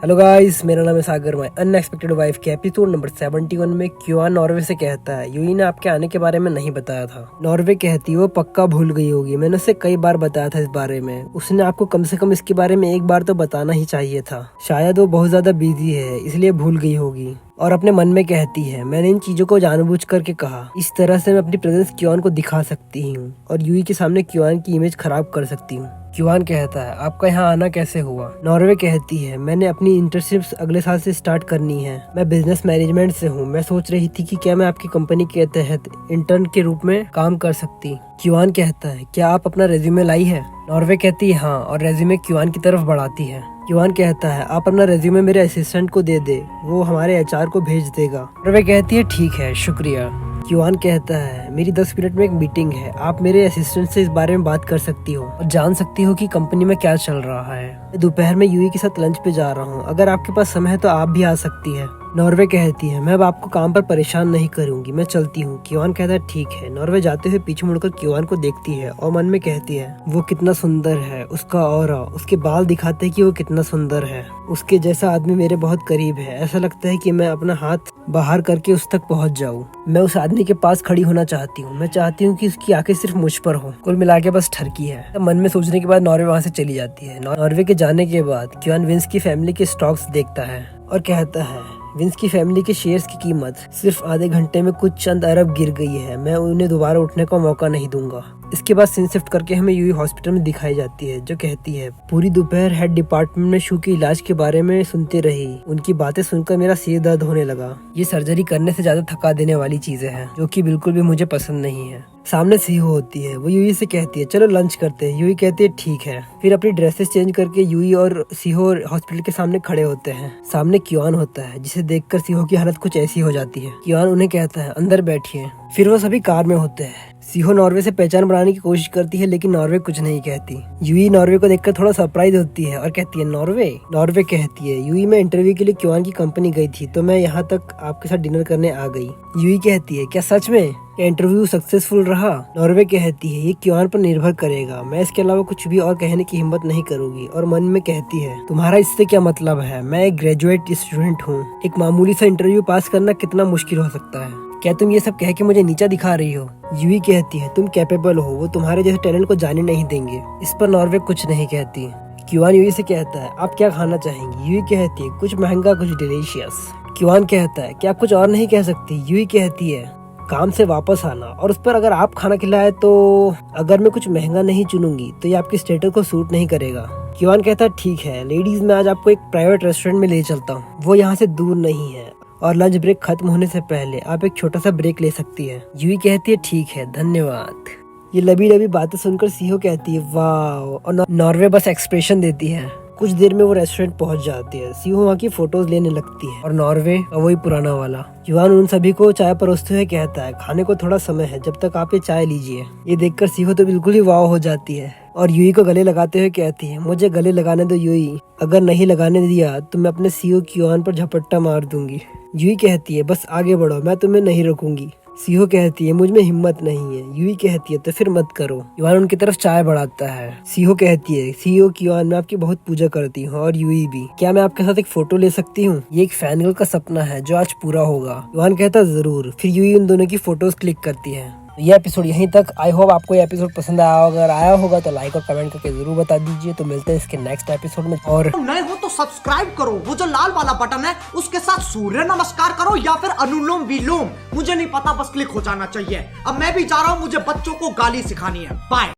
Hello guys, मेरा नाम है सागर। मैं अनएक्सपेक्टेड वाइफ के एपिसोड नंबर 71 में क्यूआन नॉर्वे से कहता है यूई ने आपके आने के बारे में नहीं बताया था। नॉर्वे कहती वो पक्का भूल गई होगी, मैंने उसे कई बार बताया था इस बारे में। उसने आपको कम से कम इसके बारे में एक बार तो बताना ही चाहिए था। शायद वो बहुत ज्यादा बिजी है इसलिए भूल गई होगी। और अपने मन में कहती है मैंने इन चीजों को जानबूझ करके कहा, इस तरह से मैं अपनी प्रेजेंस क्यूआन को दिखा सकती हूँ और यूई के सामने क्यूआन की इमेज खराब कर सकती हूँ। क्यूआन कहता है आपका यहाँ आना कैसे हुआ। नॉर्वे कहती है मैंने अपनी इंटर्नशिप्स अगले साल से स्टार्ट करनी है। मैं बिजनेस मैनेजमेंट से हूँ। मैं सोच रही थी कि क्या मैं आपकी कंपनी के तहत इंटर्न के रूप में काम कर सकती। क्यूआन कहता है क्या आप अपना रेज्यूमे लाई है। नॉर्वे कहती है हाँ, और रेज्यूमे क्यूआन की तरफ बढ़ाती है। क्यूआन कहता है आप अपना रेज्यूमे मेरे असिस्टेंट को दे दे, वो हमारे एचआर को भेज देगा। नॉर्वे कहती है ठीक है, शुक्रिया। क्यूआन कहता है मेरी 10 मिनट में एक मीटिंग है, आप मेरे असिस्टेंट से इस बारे में बात कर सकती हो और जान सकती हो कि कंपनी में क्या चल रहा है। मैं दोपहर में यूई के साथ लंच पे जा रहा हूँ, अगर आपके पास समय है तो आप भी आ सकती है। नॉर्वे कहती है मैं अब आपको काम पर परेशान नहीं करूंगी, मैं चलती हूँ। क्यूआन कहता है ठीक है। नॉर्वे जाते हुए पीछे मुड़कर क्यूआन को देखती है और मन में कहती है वो कितना सुंदर है, उसका ऑरा, उसके बाल दिखाते कि वो कितना सुंदर है। उसके जैसा आदमी मेरे बहुत करीब है। ऐसा लगता है कि मैं अपना हाथ बाहर करके उस तक पहुंच जाऊं। मैं उस आदमी के पास खड़ी होना चाहती हूँ। मैं चाहती हूँ कि उसकी आंखें सिर्फ मुझ पर हो। कुल मिला के बस ठरकी है। मन में सोचने के बाद नॉर्वे वहाँ से चली जाती है। नॉर्वे के जाने के बाद क्यूआन विंस की फैमिली के स्टॉक्स देखता है और कहता है विंस की फैमिली के शेयर्स की कीमत सिर्फ आधे घंटे में कुछ चंद अरब गिर गई है। मैं उन्हें दोबारा उठने का मौका नहीं दूंगा। इसके बाद सीन शिफ्ट करके हमें यूई हॉस्पिटल में दिखाई जाती है, जो कहती है पूरी दोपहर हेड डिपार्टमेंट में शू के इलाज के बारे में सुनते रही। उनकी बातें सुनकर मेरा सिर दर्द होने लगा। ये सर्जरी करने से ज्यादा थका देने वाली चीजें हैं, जो कि बिल्कुल भी मुझे पसंद नहीं है। सामने सीहो होती है, वो यूई से कहती है चलो लंच करते हैं। यूई कहती है ठीक है। फिर अपनी ड्रेसेस चेंज करके यूई और सीहो हॉस्पिटल के सामने खड़े होते हैं। सामने क्यूआन होता है, जिसे देखकर सीहो की हालत कुछ ऐसी हो जाती है। क्यूआन उन्हें कहता है अंदर बैठिए। फिर वो सभी कार में होते हैं। सीहो नॉर्वे से पहचान बनाने की कोशिश करती है, लेकिन नॉर्वे कुछ नहीं कहती। यूई नॉर्वे को देखकर थोड़ा सरप्राइज होती है और कहती है नॉर्वे। नॉर्वे कहती है यूई मैं इंटरव्यू के लिए क्यूआन की कंपनी गई थी, तो मैं यहाँ तक आपके साथ डिनर करने आ गई। यूई कहती है क्या सच में? क्या इंटरव्यू सक्सेसफुल रहा? नॉर्वे कहती है ये क्यूआन पर निर्भर करेगा, मैं इसके अलावा कुछ भी और कहने की हिम्मत नहीं करूंगी। और मन में कहती है तुम्हारा इससे क्या मतलब है? मैं एक ग्रेजुएट स्टूडेंट हूँ। एक मामूली सा इंटरव्यू पास करना कितना मुश्किल हो सकता है। क्या तुम ये सब कह के मुझे नीचा दिखा रही हो? यूई कहती है तुम कैपेबल हो, वो तुम्हारे जैसे टैलेंट को जाने नहीं देंगे। इस पर नॉर्वे कुछ नहीं कहती। क्यूआन यूई से कहता है आप क्या खाना चाहेंगी? यूई कहती है कुछ महंगा, कुछ डिलीशियस। क्यूआन कहता है क्या कुछ और नहीं कह सकती? यूई कहती है काम से वापस आना और उस पर अगर आप खाना खिलाए तो। अगर मैं कुछ महंगा नहीं चुनूंगी तो ये आपके स्टेटस को सूट नहीं करेगा। क्यूआन कहता है ठीक है लेडीज, मैं आज आपको एक प्राइवेट रेस्टोरेंट में ले चलता हूँ, वो यहाँ से दूर नहीं है और लंच ब्रेक खत्म होने से पहले आप एक छोटा सा ब्रेक ले सकती है। यूई कहती है ठीक है धन्यवाद। ये लबी लबी बातें सुनकर सीहो कहती है वाह, और नॉर्वे बस एक्सप्रेशन देती है। कुछ देर में वो रेस्टोरेंट पहुंच जाती है। सीहो वहाँ की फोटोज लेने लगती है और नॉर्वे वही पुराना वाला। क्यूआन उन सभी को चाय परोसते हुए कहता है खाने को थोड़ा समय है, जब तक आप ये चाय लीजिए। ये देखकर सीहो तो बिल्कुल ही वाव हो जाती है और यूई को गले लगाते हुए कहती है मुझे गले लगाने दो यूई, अगर नहीं लगाने दिया तो मैं अपने सीहो क्यूआन पर झपट्टा मार दूंगी। यूई कहती है बस आगे बढ़ो, मैं तुम्हें नहीं रोकूंगी। सीहो कहती है मुझ में हिम्मत नहीं है। यूई कहती है तो फिर मत करो। क्यूआन उनकी तरफ चाय बढ़ाता है। सीहो कहती है सीहो क्यूआन मैं आपकी बहुत पूजा करती हूँ और यूई भी, क्या मैं आपके साथ एक फोटो ले सकती हूँ? ये एक फैनगर्ल का सपना है जो आज पूरा होगा। क्यूआन कहता है जरूर। फिर यूई उन दोनों की फोटोज क्लिक करती है। ये एपिसोड यहीं तक। आई होप आपको ये एपिसोड पसंद आया। अगर आया होगा तो लाइक और कमेंट करके जरूर बता दीजिए। तो मिलते हैं इसके नेक्स्ट एपिसोड में। और नए हो तो सब्सक्राइब करो, वो जो लाल वाला बटन है उसके साथ सूर्य नमस्कार करो या फिर अनुलोम विलोम, मुझे नहीं पता, बस क्लिक हो जाना चाहिए। अब मैं भी जा रहा हूँ, मुझे बच्चों को गाली सिखानी है। बाय।